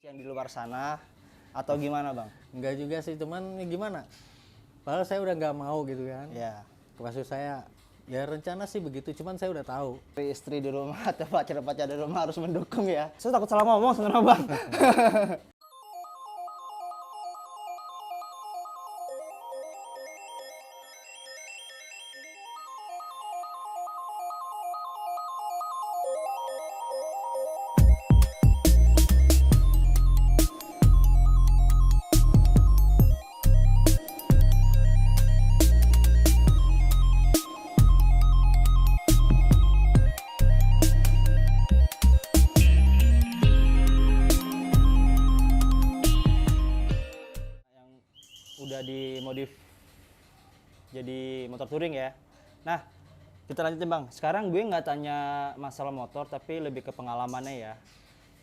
yang di luar sana atau gimana bang? Enggak juga sih, cuman ya gimana? Padahal saya udah nggak mau gitu kan. Ya. Maksud saya, ya rencana sih begitu, cuman saya udah tahu. Istri di rumah atau pacar-pacar di rumah harus mendukung ya. Saya takut salah ngomong sebenarnya bang. Udah dimodif jadi motor touring ya. Nah, kita lanjutin bang. Sekarang gue nggak tanya masalah motor, tapi lebih ke pengalamannya ya.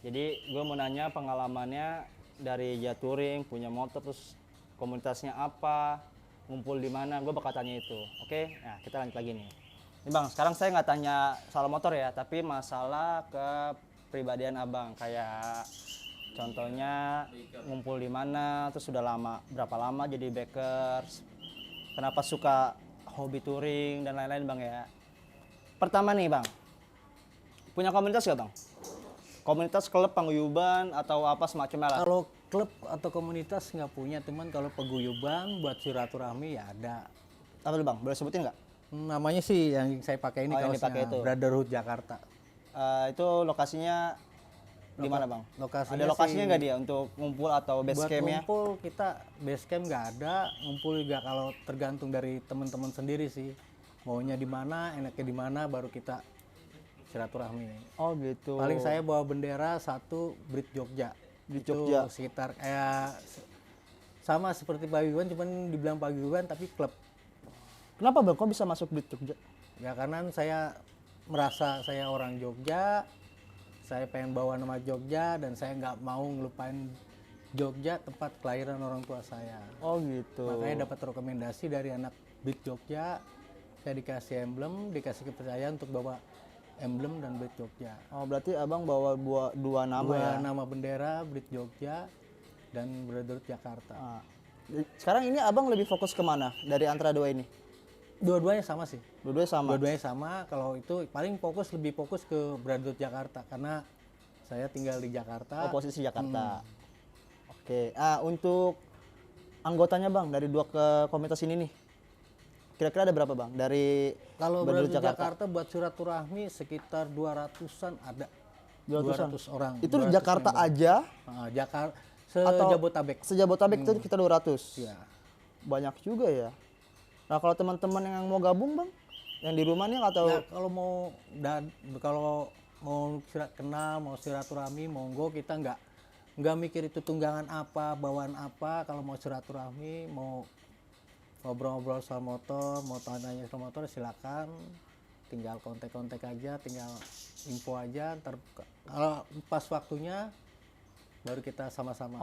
Jadi gue mau nanya pengalamannya dari ya touring, punya motor, terus komunitasnya apa, ngumpul di mana. Gue bakal tanya itu. Oke, nah kita lanjut lagi nih. Nih bang, sekarang saya nggak tanya soal motor ya, tapi masalah kepribadian abang. Kayak contohnya ngumpul di mana, terus sudah lama, berapa lama jadi bikers, kenapa suka hobi touring dan lain-lain bang ya. Pertama nih bang, punya komunitas gak bang? Komunitas, klub, paguyuban atau apa semacamnya lah. Kalau klub atau komunitas nggak punya, teman kalau paguyuban buat silaturahmi ya ada. Apa tuh bang? Boleh sebutin nggak? Namanya sih yang saya pakai ini, Oh, yang kaosnya dipakai itu. Brotherhood Jakarta. Itu lokasinya di mana bang? Lokasinya Ada lokasinya sih- nggak dia untuk ngumpul atau base Buat campnya? ngumpul kita base camp nggak ada, ngumpul juga kalau tergantung dari teman-teman sendiri sih. Maunya di mana, enaknya di mana, baru kita silaturahmi. Oh gitu. Paling saya bawa bendera satu Brit Jogja. Di Itu Jogja. sekitar kayak sama seperti paguyuban, cuman dibilang paguyuban tapi klub. Kenapa bang? Kok bisa masuk Brit Jogja? Ya karena saya merasa saya orang Jogja, saya pengen bawa nama Jogja dan saya nggak mau ngelupain Jogja, tempat kelahiran orang tua saya. Oh gitu. Makanya dapat rekomendasi dari anak Brit Jogja, saya dikasih emblem, dikasih kepercayaan untuk bawa emblem dan Brit Jogja. Oh berarti abang bawa dua nama Dua ya? nama bendera, Brit Jogja dan Brotherhood Jakarta. Ah. Sekarang ini abang lebih fokus kemana dari antara dua ini? Dua-duanya sama sih. Dua-duanya sama. Dua-duanya sama. Kalau itu paling lebih fokus ke Brotherhood Jakarta karena saya tinggal di Jakarta. Oh, posisi Jakarta. Oke. Untuk anggotanya bang dari dua ke komunitas ini nih, kira-kira ada berapa bang? Dari Kalau Brotherhood Brotherhood Jakarta buat silaturahmi sekitar 200-an ada. 200-an? 200 orang. Itu 200 Jakarta member. aja? Jakarta Atau sejabotabek. Sejabotabek itu kita 200. Iya. Banyak juga ya. Nah kalau teman-teman yang mau gabung bang, yang di rumah nih atau Ya, kalau mau kenal, mau silaturahmi, monggo, kita nggak mikir itu tunggangan apa, bawaan apa. Kalau mau silaturahmi, mau ngobrol-ngobrol soal motor, mau tanya soal motor, silakan. Tinggal kontak-kontak aja, tinggal info aja. Ntar kalau pas waktunya baru kita sama-sama.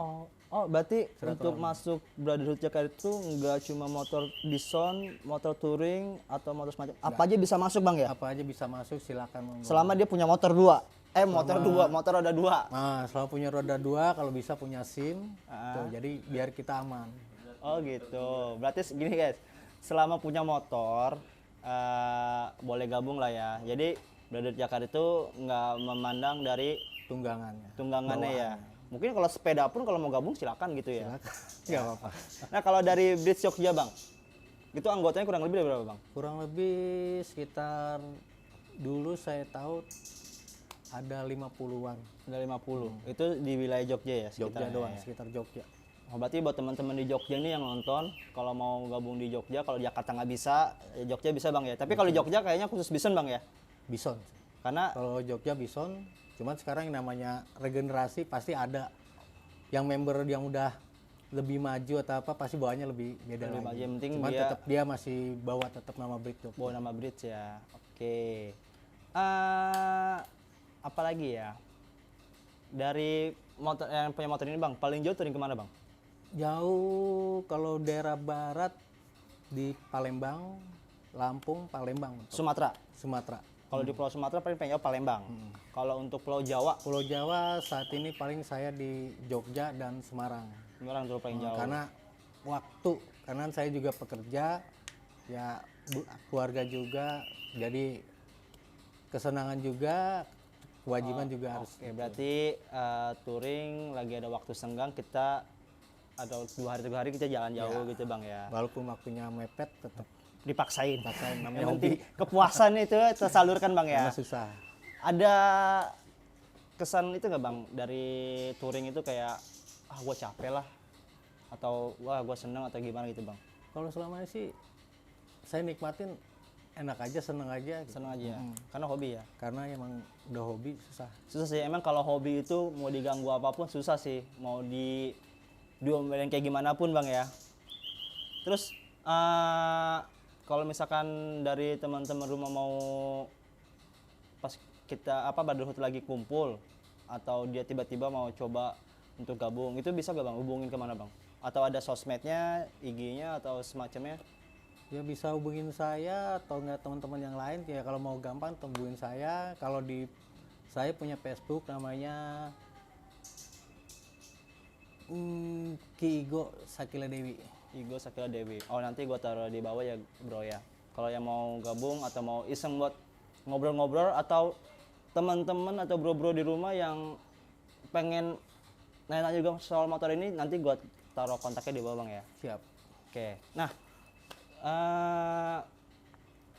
Oh berarti Silaturahmi. untuk masuk Brotherhood Jakarta itu nggak cuma motor bison, motor touring atau motor semacam apa aja bisa masuk bang ya? Apa aja bisa masuk, silakan monggo. Selama dia punya motor dua, motor roda dua. Nah, selama punya roda 2, kalau bisa punya SIM, tuh, jadi biar kita aman. Oh gitu. Berarti gini guys, selama punya motor boleh gabung lah ya. Jadi Brotherhood Jakarta itu nggak memandang dari tunggangannya ya. Mungkin kalau sepeda pun kalau mau gabung silakan gitu ya. Nggak apa-apa. Nah kalau dari Brit Jogja bang, itu anggotanya kurang lebih ada berapa bang? Kurang lebih sekitar dulu saya tahu ada 50-an. Ada 50. Itu di wilayah Jogja ya? Jogja sekitarnya doang, ya? sekitar Jogja. Oh, berarti buat teman-teman di Jogja nih yang nonton, kalau mau gabung di Jogja, kalau Jakarta nggak bisa, ya Jogja bisa bang ya. Tapi kalau Jogja kayaknya khusus bison bang ya, Bison. karena Kalau Jogja Bison, cuman sekarang yang namanya regenerasi pasti ada. Yang member yang udah lebih maju atau apa pasti bawanya lebih beda Lebih lagi. maju, yang penting Cuman dia- tetap dia masih bawa tetap nama Brit Jogja. bawa nama Bridge ya. Oke. Apa lagi ya? Dari motor yang punya motor ini bang, paling jauh touring kemana bang? Jauh kalau daerah barat di Palembang, Lampung, Palembang, Sumatera. Sumatera. Kalau di Pulau Sumatera paling jauh Palembang. Kalau untuk Pulau Jawa, Pulau Jawa saat ini paling saya di Jogja dan Semarang. Semarang dulu paling jauh. Karena waktu, karena saya juga pekerja, ya keluarga juga, jadi kesenangan juga, kewajiban juga harus. Oke, berarti touring lagi ada waktu senggang kita ada 2 hari 3 hari kita jalan jauh gitu bang ya. Walaupun waktunya mepet tetap Dipaksain. namanya Yang hobi. penting kepuasan itu tersalurkan bang ya. Karena susah. Ada kesan itu nggak bang dari touring itu kayak gue capek lah atau wah gue seneng atau gimana gitu bang? Kalau selama ini sih saya nikmatin enak aja, seneng aja. Gitu. Seneng aja, karena hobi ya. Karena emang udah hobi susah. Susah sih, emang kalau hobi itu mau diganggu apapun susah sih, mau diomelin kayak gimana pun bang ya. Terus kalau misalkan dari teman-teman rumah mau pas kita brotherhood lagi kumpul atau dia tiba-tiba mau coba untuk gabung, itu bisa gak bang hubungin kemana bang? Atau ada sosmednya, IG-nya atau semacamnya? Ya bisa hubungin saya atau enggak teman-teman yang lain, ya kalau mau gampang hubungin saya. Kalau saya punya Facebook namanya Ki Igo Sakila Dewi. Igo Sakila Dewi. Oh nanti gua taruh di bawah ya bro ya. Kalau yang mau gabung atau mau iseng buat ngobrol-ngobrol atau teman-teman atau bro-bro di rumah yang pengen nanya juga soal motor ini, nanti gua taruh kontaknya di bawah bang ya. Siap. Oke. Nah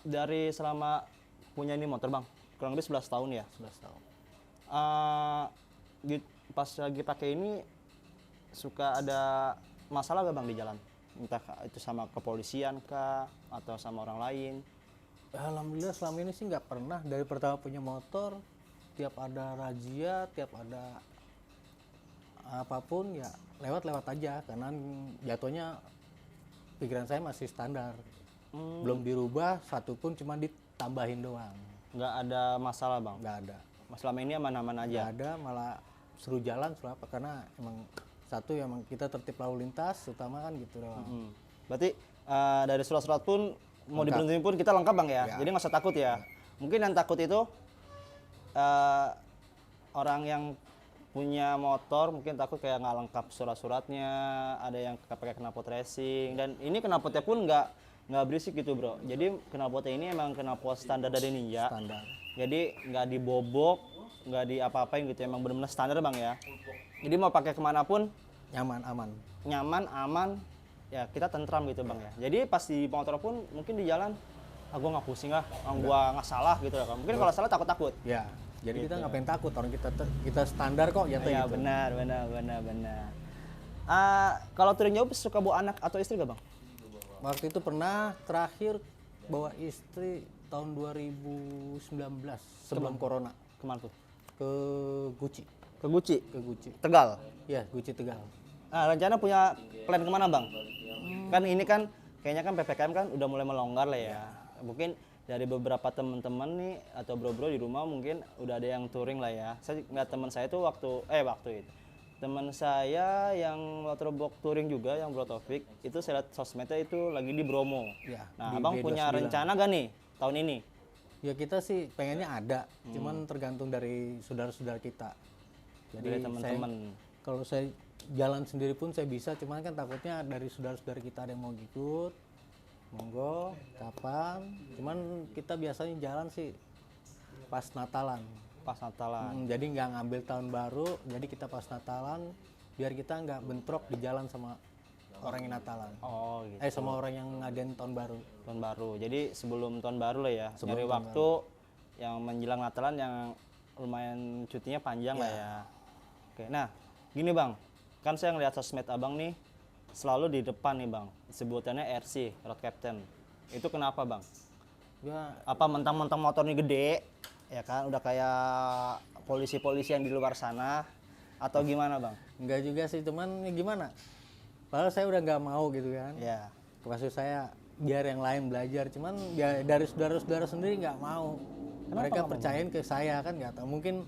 dari selama punya ini motor bang, kurang lebih 11 tahun ya. 11 tahun. Pas lagi pakai ini suka ada masalah gak bang di jalan? Entah itu sama kepolisian kah atau sama orang lain? Alhamdulillah selama ini sih nggak pernah. Dari pertama punya motor, tiap ada razia, tiap ada apapun ya lewat-lewat aja. Karena jatuhnya pikiran saya masih standar. Belum dirubah, satupun cuma ditambahin doang. Nggak ada masalah bang? Nggak ada. Selama ini aman-aman aja? Nggak ada, malah seru jalan, seru apa. Karena emang satu emang kita tertib lalu lintas, utama kan gitu doang. Berarti dari surat-surat pun mau diberhentiin pun kita lengkap bang ya? Jadi nggak usah takut ya? Mungkin yang takut itu orang yang punya motor mungkin takut kayak nggak lengkap surat-suratnya, ada yang pakai knalpot racing, dan ini knalpotnya pun nggak berisik gitu bro. Jadi knalpotnya ini emang knalpot standar dari Ninja. Standar. Jadi nggak dibobok, nggak di apa-apain gitu, emang benar-benar standar bang ya. Jadi mau pakai kemana pun Nyaman, aman. nyaman, aman, ya kita tentram gitu bang ya. Jadi pas di motor pun mungkin di jalan, gue nggak pusing lah, gue nggak salah gitu ya kan. Mungkin kalau salah takut-takut. Ya, jadi kita ngapain takut, orang kita standar kok jatuh Ya gitu. benar. Kalau touring jauh suka bawa anak atau istri gak bang? Waktu itu pernah terakhir bawa istri tahun 2019 sebelum corona Kemana tuh? ke Guci. Ke Guci? Ke Guci. Tegal? Ya, Guci Tegal. Rencana punya plan kemana bang? Kan ini kan kayaknya kan PPKM kan udah mulai melonggar lah ya. Mungkin dari beberapa teman-teman nih atau bro-bro di rumah mungkin udah ada yang touring lah ya. Saya ngeliat teman saya tuh waktu itu teman saya yang motorbox touring juga yang Bro Taufik itu saya lihat sosmednya itu lagi di Bromo. Ya, Nah di abang punya B29. rencana gak nih tahun ini? Ya kita sih pengennya ada, cuman tergantung dari saudara-saudara kita. Jadi Dari teman-teman. kalau saya jalan sendiri pun saya bisa, cuman kan takutnya dari saudara-saudara kita ada yang mau ikut, monggo, kapan. Cuman kita biasanya jalan sih pas Natalan. Pas Natalan. Jadi nggak ngambil tahun baru, jadi kita pas Natalan, biar kita nggak bentrok di jalan sama orang yang Natalan. Oh gitu. Sama orang yang ngadain tahun baru. Tahun baru. Jadi sebelum tahun baru lah ya. Sebelum Dari tahun waktu yang menjelang Natalan yang lumayan cutinya panjang lah ya. Oke. Nah, gini Bang. Kan saya ngeliat sosmed Abang nih selalu di depan nih Bang. Sebutannya RC, Road Captain. Itu kenapa Bang? Ya, Apa mentang-mentang motor nih gede, ya kan? Udah kayak polisi-polisi yang di luar sana atau gimana Bang? enggak juga sih, cuman ya gimana? Padahal saya udah nggak mau gitu kan. Ya. Maksud saya biar yang lain belajar, cuman ya dari saudara-saudara sendiri nggak mau. Mereka percayain ke saya kan, nggak tahu. Mungkin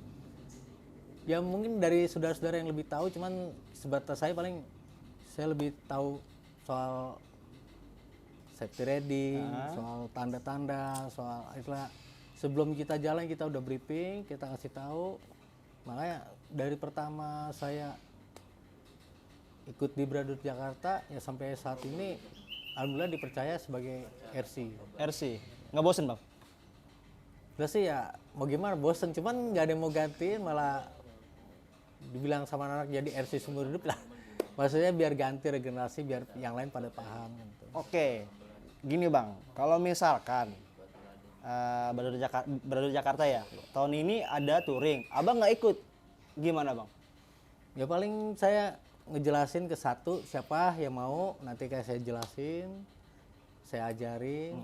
dari saudara-saudara yang lebih tahu, cuman sebatas saya paling saya lebih tahu soal safety ready, soal tanda-tanda, soal istilah sebelum kita jalan kita udah briefing, kita kasih tahu. Makanya dari pertama saya ikut di Brador Jakarta ya sampai saat ini alhamdulillah dipercaya sebagai RC. RC. Nggak bosen bang? Terus sih ya mau gimana, bosen, cuman nggak ada yang mau gantiin, malah dibilang sama anak jadi RC seumur hidup lah. Maksudnya biar ganti regenerasi, biar yang lain pada paham gitu. Oke, gini bang, kalau misalkan Brador Jakarta ya, tahun ini ada touring, abang nggak ikut, gimana bang? Ya paling saya ngejelasin ke satu siapa yang mau, nanti kayak saya jelasin, saya ajarin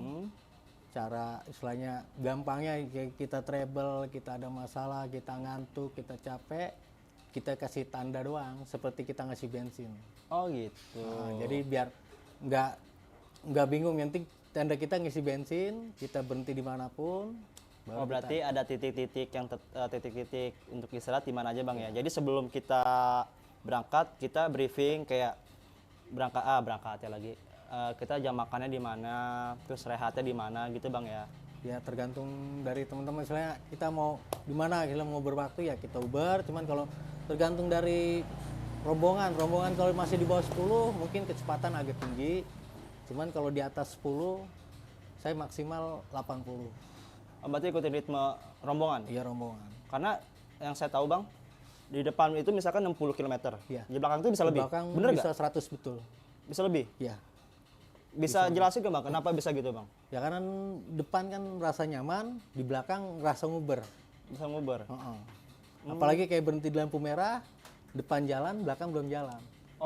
cara istilahnya gampangnya, kayak kita travel, kita ada masalah, kita ngantuk, kita capek, kita kasih tanda doang seperti kita ngasih bensin. Oh gitu. Nah, jadi biar nggak bingung, yang penting tanda kita ngisi bensin, kita berhenti dimanapun. Oh berarti ada titik-titik yang titik-titik untuk istirahat di mana aja bang ya. Jadi sebelum kita berangkat kita briefing kayak berangkat ya lagi. Kita jam makannya di mana, terus rehatnya di mana gitu bang ya. Ya tergantung dari teman-teman, misalnya kita mau di mana, kita mau berwaktu ya kita Uber. Cuman kalau tergantung dari rombongan kalau masih di bawah 10 mungkin kecepatan agak tinggi. Cuman kalau di atas 10 saya maksimal 80. Berarti ikutin ritme rombongan. Iya rombongan. Karena yang saya tahu bang, di depan itu misalkan 60 km. Iya. Di belakang itu bisa lebih. Di belakang Bener bisa nggak? 100 betul. Bisa lebih. Iya. Bisa jelasin ke bang, kenapa bisa gitu bang? Ya karena depan kan rasa nyaman, di belakang rasa nguber. Bisa nguber. Apalagi kayak berhenti di lampu merah, depan jalan, belakang belum jalan.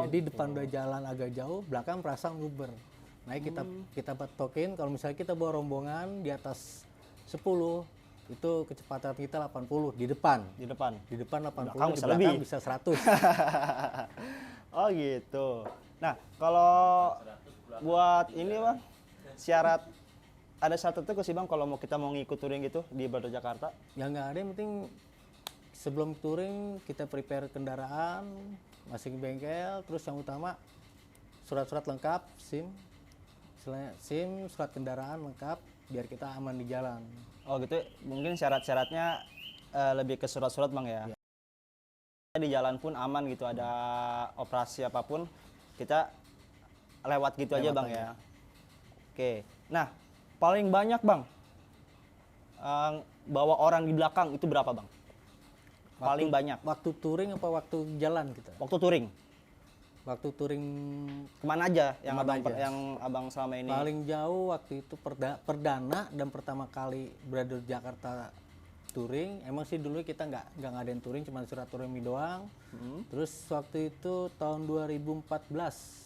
Jadi depan udah jalan agak jauh, belakang merasa nguber. Nah kita patokin kalau misalnya kita bawa rombongan di atas 10, itu kecepatan kita 80 di depan. Di depan. Di depan 80, Belakang di bisa belakang lebih. bisa 100. Oh gitu. Nah kalau buat ini bang, syarat ada syarat tertentu sih bang kalau kita mau ngikut touring gitu di Brador Jakarta? Ya nggak ada, yang penting sebelum touring kita prepare kendaraan, masing bengkel, terus yang utama surat-surat lengkap, SIM, surat kendaraan lengkap, biar kita aman di jalan. Oh gitu, mungkin syarat-syaratnya lebih ke surat-surat bang ya? Di jalan pun aman gitu, ada operasi apapun kita lewat gitu aja bang ya. Oke, nah paling banyak bang bawa orang di belakang itu berapa bang? Paling banyak. Waktu touring apa waktu jalan kita? Waktu touring. Waktu touring Kemana aja yang Kemana aja? yang abang selama ini? paling jauh waktu itu perdana dan pertama kali Brador Jakarta touring. Emang sih dulu kita nggak ngadain touring, cuma surat touring doang. Terus waktu itu tahun 2014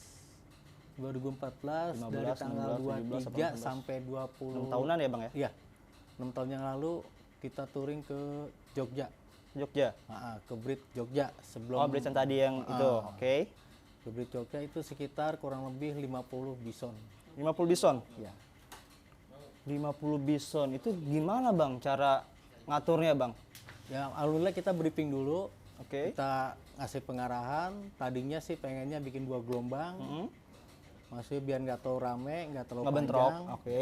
15, dari tanggal 16, 17, 23 sampai 20 6 tahunan ya bang ya? Iya, 6 tahun yang lalu kita touring ke Jogja. Jogja. Ke Brit Jogja sebelum. Oh, bridge yang tadi yang itu, oke. Ke Brit Jogja itu sekitar kurang lebih 50 bison. 50 bison. Ya. 50 bison itu gimana bang cara ngaturnya bang? Ya alhamdulillah kita briefing dulu. Oke. Kita ngasih pengarahan. Tadinya sih pengennya bikin 2 gelombang. Maksudnya biar nggak terlalu rame, nggak terlalu Nggak bentrok. panjang. Oke.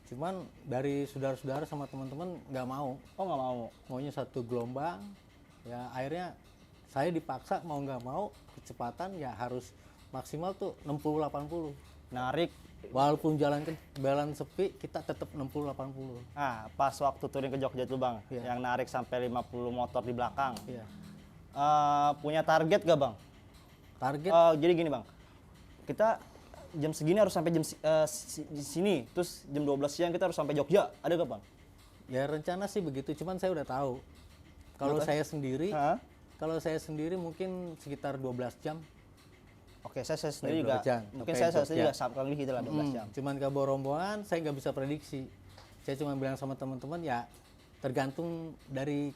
Cuman dari saudara-saudara sama teman-teman nggak mau. Oh nggak mau. Maunya 1 gelombang. Ya akhirnya saya dipaksa mau nggak mau, kecepatan ya harus maksimal tuh 60-80. Narik. Walaupun jalan sepi, kita tetap 60-80. Nah, pas waktu touring ke Jogja itu bang, Iya. yang narik sampai 50 motor di belakang. Iya. Punya target gak bang? Target Jadi gini bang, kita jam segini harus sampai di sini, terus jam 12 siang kita harus sampai Jogja, ada gak bang? ya rencana sih begitu, cuman saya udah tahu. Kalau Kenapa? saya sendiri, Hah? kalau saya sendiri mungkin sekitar 12 jam. Oke, saya sendiri juga, Jam, mungkin sampai saya sendiri Jogja. juga kurang lebih gitu lah 12 jam. Cuman kalau bawa rombongan, saya nggak bisa prediksi. Saya cuma bilang sama teman-teman ya tergantung dari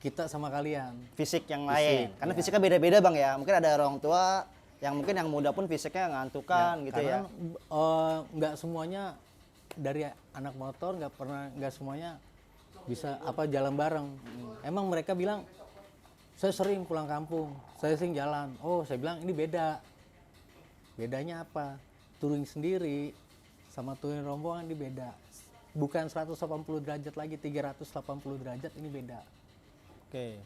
kita sama kalian. Fisik yang lain, karena ya. fisiknya beda-beda bang ya, mungkin ada orang tua yang mungkin yang muda pun fisiknya ngantukan gitu ya. Karena nggak semuanya dari anak motor, nggak semuanya bisa jalan bareng. Emang mereka bilang saya sering pulang kampung, saya sering jalan. Oh, saya bilang ini beda. Bedanya apa? Touring sendiri sama touring rombongan ini beda. bukan 180 derajat lagi, 380 derajat ini beda. Oke.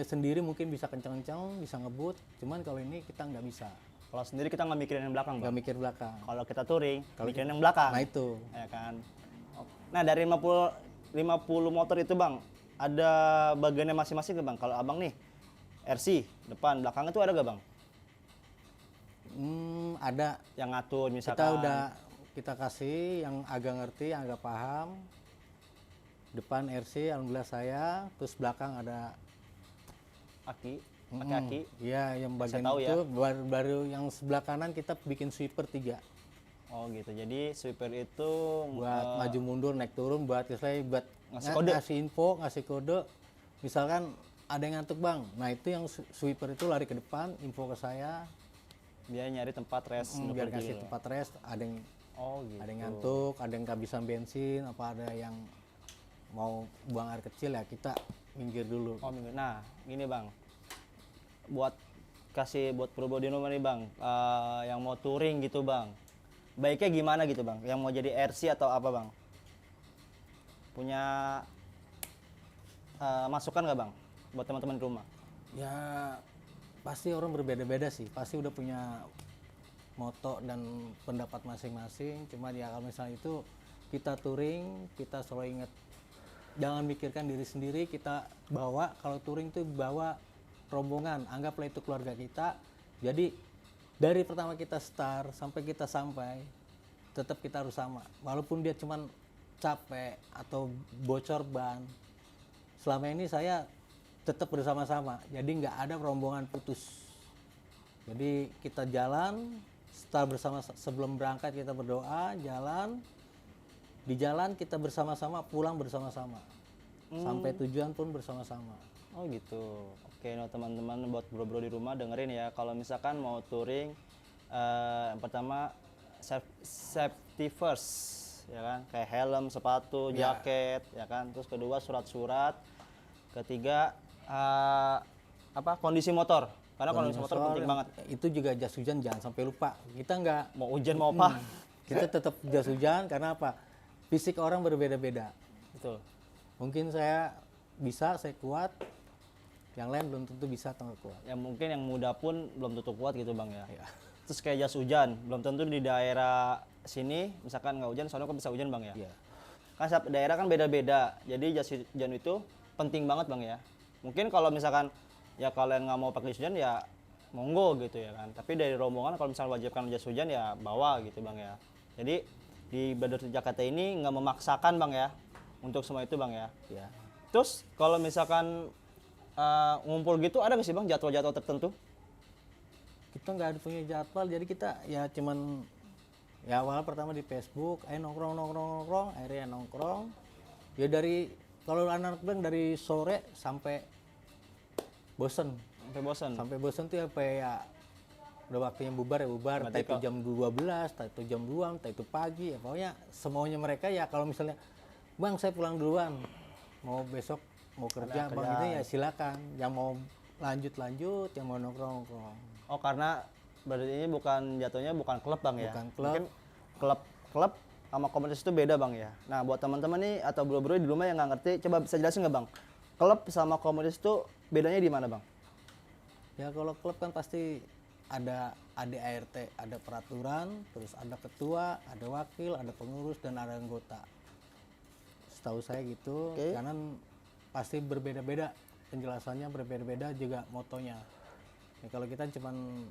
Sendiri mungkin bisa kencang-kencang, bisa ngebut, cuman kalau ini kita nggak bisa, Kalau sendiri kita nggak mikirin yang belakang, nggak Bang. mikir belakang. Kalau kita touring, Kalau mikirin yang belakang. Nah itu, Ya kan. Nah, dari 50 motor itu, Bang, ada bagiannya masing-masing nggak, Bang? Kalau Abang nih RC, depan, belakang itu ada nggak, Bang? ada. Yang ngatur misalkan. Kita kasih yang agak ngerti, yang agak paham. Depan RC, alhamdulillah saya, terus belakang ada aki, pakai aki. Iya, yang bagian tahu ya. itu baru yang sebelah kanan kita bikin sweeper 3 Oh gitu. Jadi sweeper itu buat maju mundur, naik turun, buat istilahnya buat Ngasih kode. ngasih info, ngasih kode. Misalkan ada yang ngantuk bang, nah itu yang sweeper itu lari ke depan, info ke saya, dia nyari tempat rest biar seperti ngasih itu. tempat rest. Oh gitu. Ada yang ngantuk, ada yang kehabisan bensin, apa ada yang mau buang air kecil ya kita minggir dulu. Oh minggu. Nah, gini Bang. Buat buat Pro di rumah nih Bang, yang mau touring gitu Bang. Baiknya gimana gitu Bang? Yang mau jadi RC atau apa Bang? Punya masukan nggak Bang? Buat teman-teman di rumah. Ya pasti orang berbeda-beda sih, pasti udah punya moto dan pendapat masing-masing. Cuma ya kalau misalnya itu kita touring, kita selalu ingat jangan mikirkan diri sendiri, kita bawa, kalau touring itu bawa rombongan, anggaplah itu keluarga kita. Jadi dari pertama kita start sampai kita sampai, tetap kita harus sama. Walaupun dia cuman capek atau bocor ban, selama ini saya tetap bersama-sama. Jadi nggak ada rombongan putus. Jadi kita jalan, start bersama, sebelum berangkat kita berdoa, jalan. Di jalan kita bersama-sama, pulang bersama-sama. Sampai tujuan pun bersama-sama. Oh gitu. Oke, nah teman-teman buat bro-bro di rumah dengerin ya. Kalau misalkan mau touring, yang pertama safety first, ya kan? Kayak helm, sepatu, jaket, ya kan? Terus kedua surat-surat. Ketiga kondisi motor. Karena kondisi motor penting banget. Itu juga jas hujan jangan sampai lupa. Kita nggak Mau hujan mau apa? kita tetap jas hujan karena apa? Fisik orang berbeda-beda. Betul. Mungkin saya bisa, saya kuat. Yang lain belum tentu bisa atau nggak kuat. Yang mungkin yang muda pun belum tentu kuat gitu Bang ya. Terus kayak jas hujan, belum tentu di daerah sini misalkan nggak hujan, soalnya kan bisa hujan Bang ya. Iya. Kan setiap daerah kan beda-beda. Jadi jas hujan itu penting banget Bang ya. Mungkin kalau misalkan ya kalian nggak mau pakai jas hujan ya monggo gitu ya kan. Tapi dari rombongan kalau misalnya wajibkan jas hujan ya bawa gitu Bang ya. Jadi di Brothers Jakarta ini nggak memaksakan Bang ya untuk semua itu Bang ya. Ya. Terus kalau misalkan ngumpul gitu ada nggak sih Bang jadwal-jadwal tertentu? Kita nggak ada punya jadwal, jadi kita ya cuman ya awal pertama di Facebook, nongkrong, akhirnya nongkrong. Ya dari kalau anak bilang dari sore sampai bosen. Sampai bosen tuh apa ya udah waktunya bubar ya bubar. Entah itu jam 12, entah itu jam 2, entah itu pagi ya pokoknya semaunya mereka ya. Kalau misalnya Bang saya pulang duluan, mau besok mau kerja Bang itu ya silakan. Yang mau lanjut, yang mau nongkrong. Oh karena berarti ini bukan jatuhnya bukan klub Bang ya? Bukan klub. Mungkin klub sama komunitas itu beda Bang ya? Nah buat teman-teman nih atau bro-bro di rumah yang nggak ngerti, coba bisa jelasin nggak Bang? Klub sama komunitas itu bedanya di mana Bang? Ya kalau klub kan pasti ada ADART, ada peraturan, terus ada ketua, ada wakil, ada pengurus, dan ada anggota. Setahu saya gitu, karena pasti berbeda-beda penjelasannya, berbeda-beda juga motonya. Ya, kalau kita cuman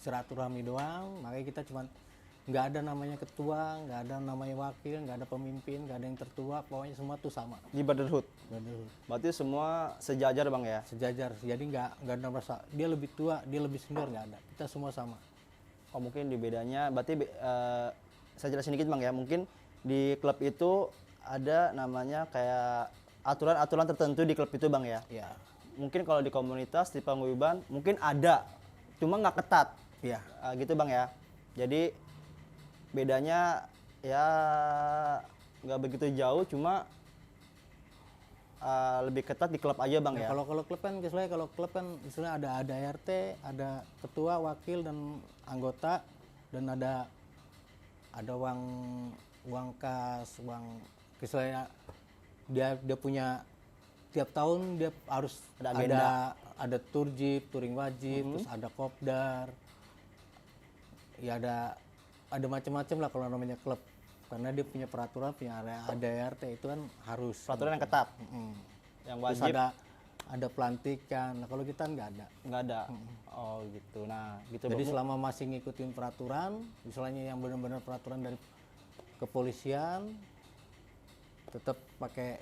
silaturahmi doang, makanya kita cuman nggak ada namanya ketua, nggak ada namanya wakil, nggak ada pemimpin, nggak ada yang tertua, pokoknya semua tuh sama. Di Brotherhood. Berarti semua sejajar Bang ya? Sejajar, jadi nggak ada merasa dia lebih tua, dia lebih senior, nggak ada. Kita semua sama. Oh mungkin di bedanya, berarti saya jelasin dikit Bang ya. Mungkin di klub itu ada namanya kayak aturan-aturan tertentu di klub itu Bang ya? Ya. Mungkin kalau di komunitas, di paguyuban mungkin ada, cuma nggak ketat. Ya. Gitu Bang ya. Jadi bedanya ya nggak begitu jauh, cuma lebih ketat di klub aja Bang ya. Kalau klub kan misalnya ada ART, ada ketua, wakil, dan anggota, dan ada uang uang kas, uang misalnya dia punya tiap tahun dia harus Ada agenda. ada tour jeep, touring wajib, terus ada kopdar. Ya ada macam-macam lah kalau namanya klub. Karena dia punya peraturan, punya ada RT itu kan harus Peraturan yang ketat, Mm. yang Terus wajib ada pelantikan. Nah, kalau kita nggak ada. nggak ada. Oh gitu. Nah gitu Jadi Bang. selama masih ngikutin peraturan, misalnya yang benar-benar peraturan dari kepolisian, tetap pakai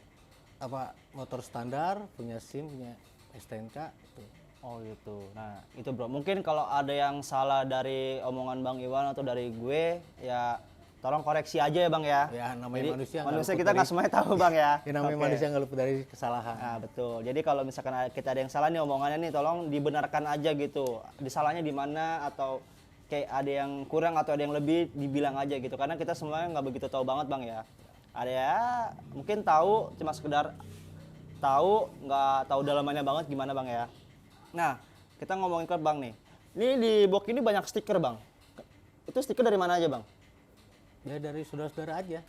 apa motor standar, punya SIM, punya STNK itu. Oh gitu. Nah itu bro. Mungkin kalau ada yang salah dari omongan Bang Iwan atau dari gue, ya tolong koreksi aja ya Bang ya. Ya namanya Jadi, manusia nggak manusia luput kita nggak dari- semuanya tahu Bang ya. Ya namanya Oke. manusia nggak luput dari kesalahan. Nah betul. Jadi kalau misalkan kita ada yang salah nih omongannya nih, tolong dibenarkan aja gitu. Disalahnya di mana atau kayak ada yang kurang atau ada yang lebih dibilang aja gitu. Karena kita semuanya nggak begitu tahu banget Bang ya. Ada ya mungkin tahu cuma sekedar tahu, nggak tahu dalamannya banget gimana Bang ya. Nah kita ngomongin klub Bang nih. Ini di box ini banyak stiker Bang. Itu stiker dari mana aja Bang? Ya dari saudara-saudara aja.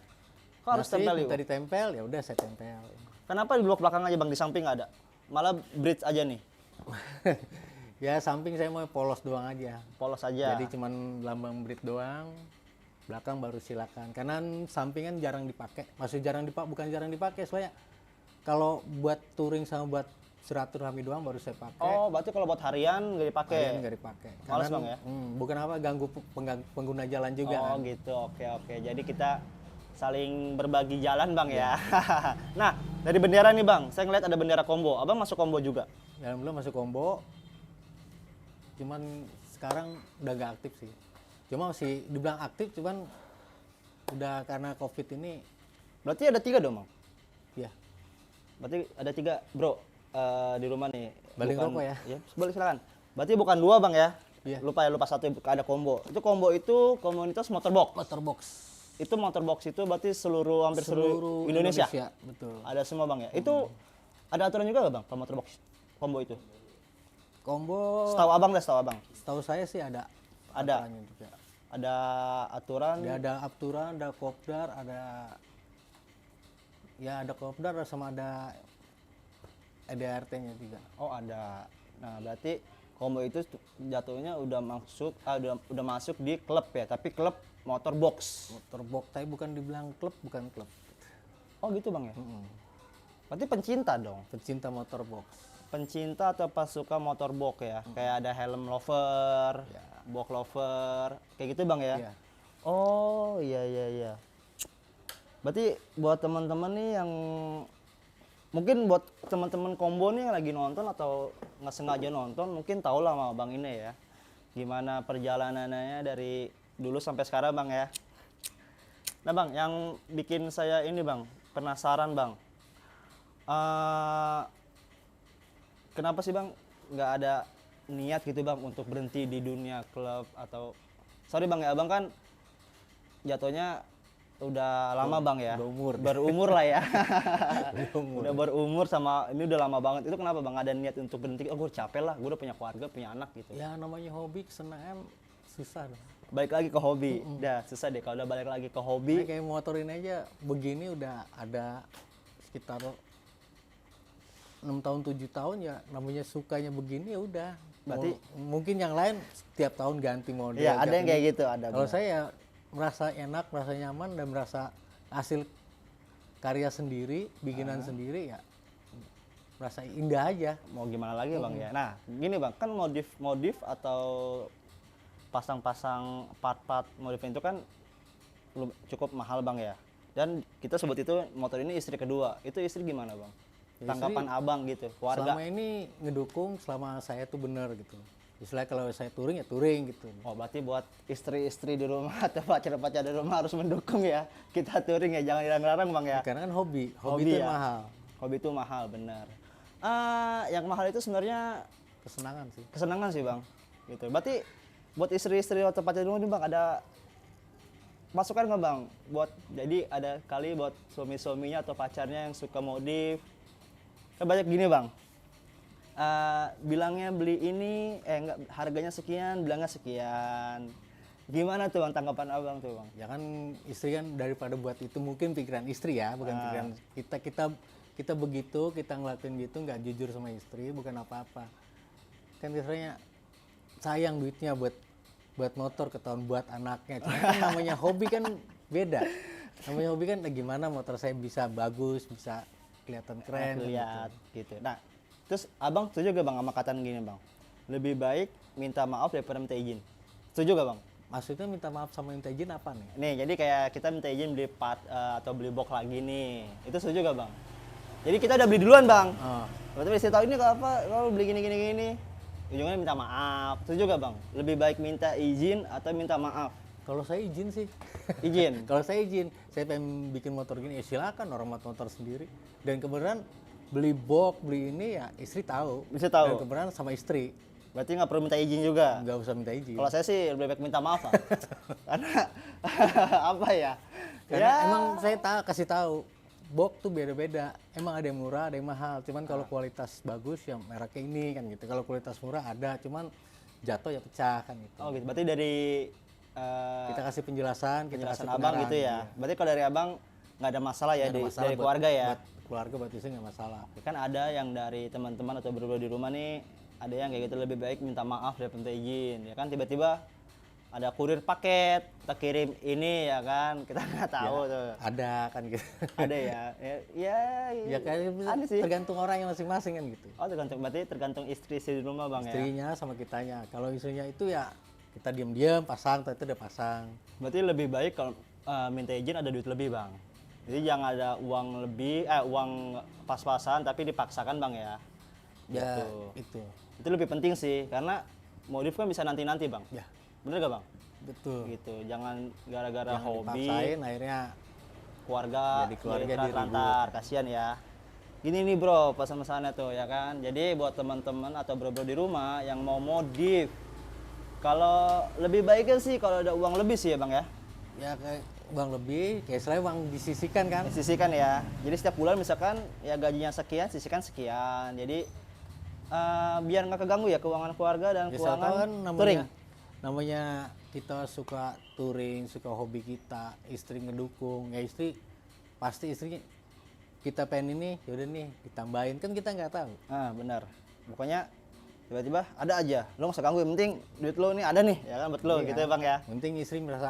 Kok harus Ngasih, tempel minta Ibu? ditempel, ya udah saya tempel. Kenapa di blok belakang aja Bang, di samping nggak ada? Malah bridge aja nih, Ya samping saya mau polos doang aja. polos aja. Jadi cuman lambang brit doang. Belakang baru silakan. Kanan samping kan jarang dipakai. Maksud jarang dipakai, bukan jarang dipakai, soalnya kalau buat touring sama buat silaturahmi doang baru saya pakai. Oh, berarti kalau buat harian nggak dipakai? Harian nggak dipakai. Males, Kanan, Bang, ya? bukan apa ganggu pengguna jalan juga Oh kan. gitu, oke. Jadi kita saling berbagi jalan Bang ya. Nah, dari bendera nih Bang, saya ngeliat ada bendera combo. Abang masuk combo juga? Alhamdulillah masuk combo. Cuman sekarang udah nggak aktif sih. Cuma masih dibilang aktif, cuman udah karena COVID ini, Berarti ada 3 dong Bang? ya Berarti ada 3 bro di rumah nih. Balik rokok ya? Ya, boleh silakan. Berarti bukan 2 Bang ya? Iya. Lupa 1 ada combo. Itu combo itu komunitas motorbox. motorbox Itu motorbox itu berarti hampir seluruh Indonesia. betul. Ada semua Bang ya. Itu ada aturan juga nggak Bang kalau motorbox combo itu? Combo Setahu Abang deh, setahu Abang. setahu saya sih ada Ada. aturannya juga. Ada aturan. Dia ada aturan, ada kopdar, ada kopdar sama ada EDRT-nya juga. Oh, ada. Nah, berarti combo itu jatuhnya udah masuk di klub ya, tapi klub motorbox. Motorbox, tapi bukan dibilang klub, bukan klub. Oh, gitu Bang ya. Berarti pencinta dong. Pecinta motorbox. Pencinta atau pasuka motorbox ya. Kayak ada helm lover, Ya. box lover, kayak gitu Bang ya. Iya. Oh iya. Berarti buat teman-teman nih yang mungkin buat teman-teman combo nih yang lagi nonton atau nggak sengaja nonton, mungkin tau lah sama Bang ini ya. Gimana perjalanannya dari dulu sampai sekarang Bang ya. Nah Bang, yang bikin saya ini Bang, penasaran Bang. Kenapa sih Bang nggak ada niat gitu Bang untuk berhenti di dunia klub atau sorry Bang ya, Abang kan jatuhnya udah lama Bang ya. Berumur lah ya. Udah berumur sama ini udah lama banget. Itu kenapa Bang ada niat untuk berhenti? Oh gue capek lah, gue udah punya keluarga, punya anak gitu. Ya namanya hobi kesenangan susah dong. Balik lagi ke hobi. Dah susah deh kalau udah balik lagi ke hobi. Nah, kayak motorin aja begini udah ada sekitar 6 tahun 7 tahun ya, namanya sukanya begini ya udah. Berarti Mungkin yang lain setiap tahun ganti model. iya ada yang ganti- kayak gitu, ada. Kalau benar. saya ya merasa enak, merasa nyaman dan merasa hasil karya sendiri, bikinan sendiri ya merasa indah aja. Mau gimana lagi Bang ya. Nah, gini Bang, kan modif atau pasang-pasang part-part modif itu kan cukup mahal Bang ya. Dan kita sebut itu motor ini istri kedua. Itu istri gimana Bang? Ya, Tanggapan Abang gitu, keluarga. Selama ini ngedukung selama saya tuh bener gitu. Istilahnya kalau saya touring ya touring gitu. Oh, berarti buat istri-istri di rumah atau pacar-pacar di rumah harus mendukung ya. Kita touring ya, jangan dilarang-larang Bang ya. Karena kan hobi Hobi itu ya. mahal. Hobi itu mahal, benar. Yang mahal itu sebenarnya Kesenangan sih. kesenangan sih Bang. Gitu. Berarti buat istri-istri atau pacar di rumah nih Bang ada masukan nggak Bang? Buat jadi ada kali buat suami-suaminya atau pacarnya yang suka modif. Kan banyak gini Bang. Bilangnya beli ini enggak harganya sekian, bilangnya sekian. Gimana tuh bang tanggapan abang tuh bang? Ya kan istri kan daripada buat itu, mungkin pikiran istri ya, bukan pikiran kita. Kita begitu, kita ngelakuin gitu nggak jujur sama istri, bukan apa-apa. Kan istrinya sayang duitnya buat motor, ketahuan buat anaknya. Cuma kan namanya hobi kan beda. Namanya hobi kan gimana motor saya bisa bagus, bisa kelihatan keren. Lihat gitu. Nah, terus abang setuju gak bang sama kataan gini bang? Lebih baik minta maaf daripada minta izin. Setuju gak bang? Maksudnya minta maaf sama minta izin apa nih? Nih, jadi kayak kita minta izin beli part atau beli box lagi nih. Itu setuju gak bang? Jadi kita udah beli duluan bang. Oh, Berarti istri tahu ini kalau apa, kalau beli gini. Ujungnya minta maaf. Setuju gak bang? Lebih baik minta izin atau minta maaf? kalau saya izin sih. Izin. Kalau saya izin, saya pengen bikin motor gini, ya silakan orang buat motor sendiri. Dan kebenaran beli box, beli ini ya istri tahu. Bisa tahu. Dan kebenaran sama istri, Berarti nggak perlu minta izin juga. nggak usah minta izin. Kalau saya sih lebih baik minta maaf bang. Karena apa ya? Karena Ya, emang saya kasih tahu, box tuh beda-beda. Emang ada yang murah, ada yang mahal. Cuman kalau kualitas bagus ya mereknya ini kan gitu. Kalau kualitas murah ada, cuman jatuh ya pecah kan gitu. oh gitu. Berarti dari Kita kasih penjelasan, kita penjelasan kasih abang penerangan, gitu ya. Berarti kalau dari abang nggak ada masalah ya Nggak ada dari, masalah dari buat- keluarga ya. Buat keluarga, buat istri nggak masalah. Kan ada yang dari teman-teman atau berdua di rumah nih, ada yang kayak gitu lebih baik minta maaf daripada minta izin. Ya kan tiba-tiba ada kurir paket, kita kirim ini ya kan, kita nggak tahu tuh. Ada kan gitu. Ada ya. Ya kayak aneh sih. tergantung orangnya masing-masing kan gitu. Oh berarti tergantung istri di rumah bang ya. Istrinya sama kitanya. Kalau istrinya itu ya kita diam-diam pasang, itu udah pasang. Berarti lebih baik kalau minta izin ada duit lebih bang. Jadi jangan ada uang lebih, uang pas-pasan tapi dipaksakan bang ya. Ya Gitu. itu. Itu lebih penting sih karena modif kan bisa nanti-nanti bang. Ya Bener gak bang? betul. Gitu. Jangan gara-gara Jangan hobi dipaksain akhirnya keluarga Jadi keluarga jadi diribut. terlantar. Kasihan ya. Gini nih bro pesan-pesannya tuh ya kan. Jadi buat teman-teman atau bro-bro di rumah yang mau modif, kalau lebih baiknya sih kalau ada uang lebih sih ya bang ya. ya kayak uang lebih, kayak selain uang disisihkan kan. Sisihkan ya. Jadi setiap bulan misalkan ya gajinya sekian, sisihkan sekian. Jadi biar nggak keganggu ya keuangan keluarga dan Ya keuangan kan touring. namanya kita suka touring, suka hobi kita, istri ngedukung, ya istri pasti istrinya kita pengen ini, yaudah nih ditambahin, kan kita nggak tahu. Benar. Pokoknya tiba-tiba ada aja. Lo nggak usah ganggu, yang penting duit lo nih ada nih, ya kan buat lo Iya. gitu ya bang ya. Yang penting istri merasa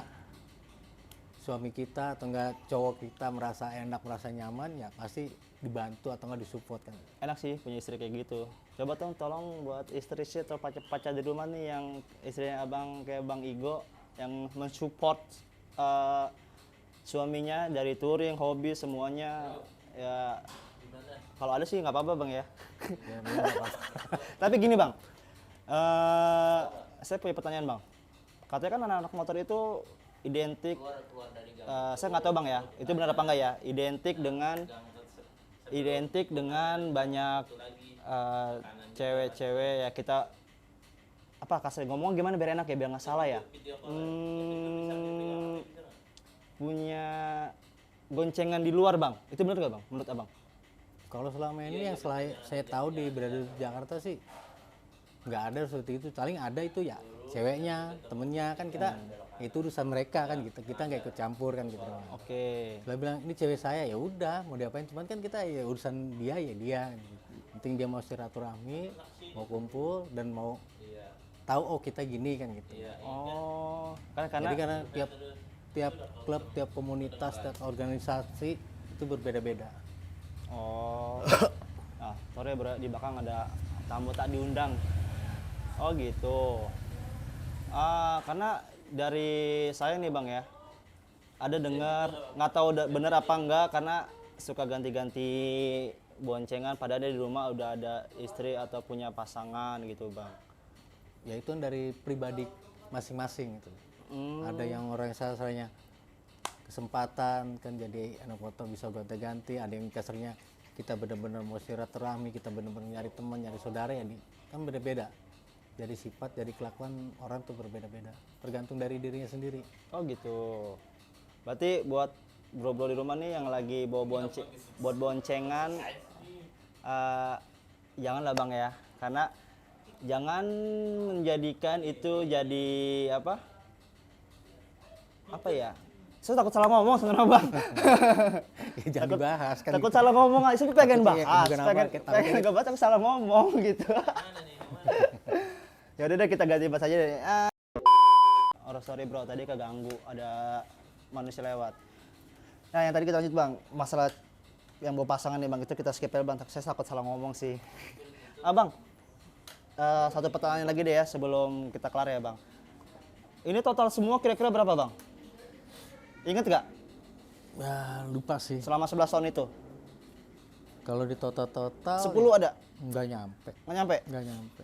suami kita atau enggak cowok kita merasa enak, merasa nyaman, ya pasti dibantu atau enggak disupport kan. Enak sih punya istri kayak gitu. Coba dong tolong buat istri sih atau pacar-pacar di rumah nih yang istrinya abang kayak Bang Igo yang mensupport suaminya dari touring, hobi semuanya. Ya kalau ada sih nggak apa-apa bang ya. Ya, memang nggak apa-apa. Tapi gini bang, saya punya pertanyaan bang. Katanya kan anak-anak motor itu identik, saya nggak tahu bang ya, itu benar apa enggak ya? Identik dengan banyak cewek-cewek ya kita apa kasih ngomong gimana biar enak ya biar nggak salah ya. Punya goncengan di luar bang, itu benar nggak bang? Menurut abang? Kalau selama ini yang saya tahu di berada di Jakarta sih nggak ada seperti itu. Paling ada itu ya ceweknya, temennya kan kita itu urusan mereka kan gitu. Kita nggak ikut campur kan gitu. Oke. Setelah bilang ini cewek saya ya udah mau diapain, cuman kan kita ya urusan dia ya dia. Penting dia mau silaturahmi, mau kumpul dan mau tahu oh kita gini kan gitu. Oh, karena Jadi karena tiap klub, tiap komunitas, tiap organisasi itu berbeda-beda. oh. Nah, sorry bro, di belakang ada tamu tak diundang. Oh gitu. Karena dari saya nih bang ya, ada dengar nggak tahu bener apa enggak karena suka ganti-ganti boncengan padahal dia di rumah udah ada istri atau punya pasangan gitu bang. Ya itu dari pribadi masing-masing itu. Ada yang orang salahnya kesempatan kan jadi anak motor bisa gonta-ganti, ada yang kasarnya kita benar-benar mau silaturahmi, kita benar-benar nyari teman, nyari saudara ya kan beda-beda. Dari sifat, dari kelakuan orang tuh berbeda-beda, tergantung dari dirinya sendiri. Oh gitu. Berarti buat bro-bro di rumah nih yang lagi bawa buat boncengan, janganlah bang ya, karena jangan menjadikan itu jadi apa? apa ya? Saya takut salah ngomong sebenarnya bang. Ya, jangan dibahas kan. Takut salah ngomong aja, saya pengen Takutnya bahas, bukan apa, pengen ngebahas tapi salah ngomong gitu. Ya udah deh kita ganti bahas aja deh. Oh sorry bro, tadi keganggu ada manusia lewat. Nah yang tadi kita lanjut bang, masalah yang bawa pasangan nih bang, itu kita skip ya bang, saya takut salah ngomong sih. Bang, satu pertanyaan lagi deh ya sebelum kita kelar ya bang. Ini total semua kira-kira berapa bang? Ingat nggak? Ya, lupa sih. Selama 11 tahun itu? Kalau di total 10 ada? nggak nyampe. Nggak nyampe? Nggak nyampe.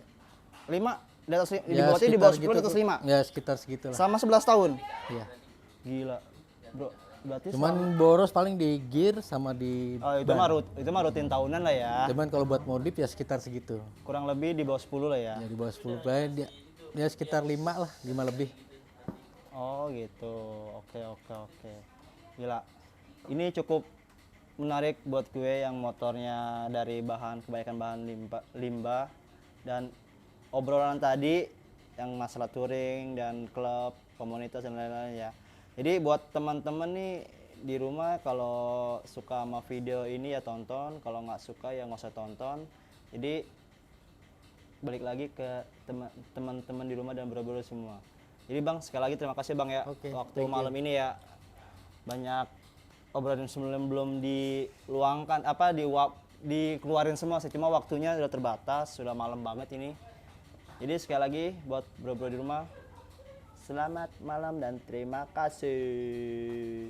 5? Di atas, di Ya, bawah 10, di sekitar bawah 10, gitu di atas tuh. 5? Ya sekitar segitulah. Selama 11 tahun? Iya. Gila. Bro, berarti Cuman boros paling di gear sama di oh, itu ban. mah rutin tahunan lah ya. Cuman kalau buat modif ya sekitar segitu. Kurang lebih di bawah 10 lah ya. Ya di bawah 10 paling dia sekitar 5 lah, 5 lebih. Oh gitu. Oke. Gila. Ini cukup menarik buat gue yang motornya dari kebanyakan bahan limbah dan obrolan tadi yang masalah touring dan klub, komunitas dan lain-lain ya. Jadi buat teman-teman nih di rumah kalau suka sama video ini ya tonton, kalau nggak suka ya nggak usah tonton. Jadi balik lagi ke teman-teman di rumah dan bro-bro semua. Jadi bang sekali lagi terima kasih bang ya. Oke, waktu malam ini ya banyak obrolan sebelum belum diluangkan dikeluarin semua sih, cuma waktunya sudah terbatas, sudah malam banget ini. Jadi sekali lagi buat bro-bro di rumah selamat malam dan terima kasih.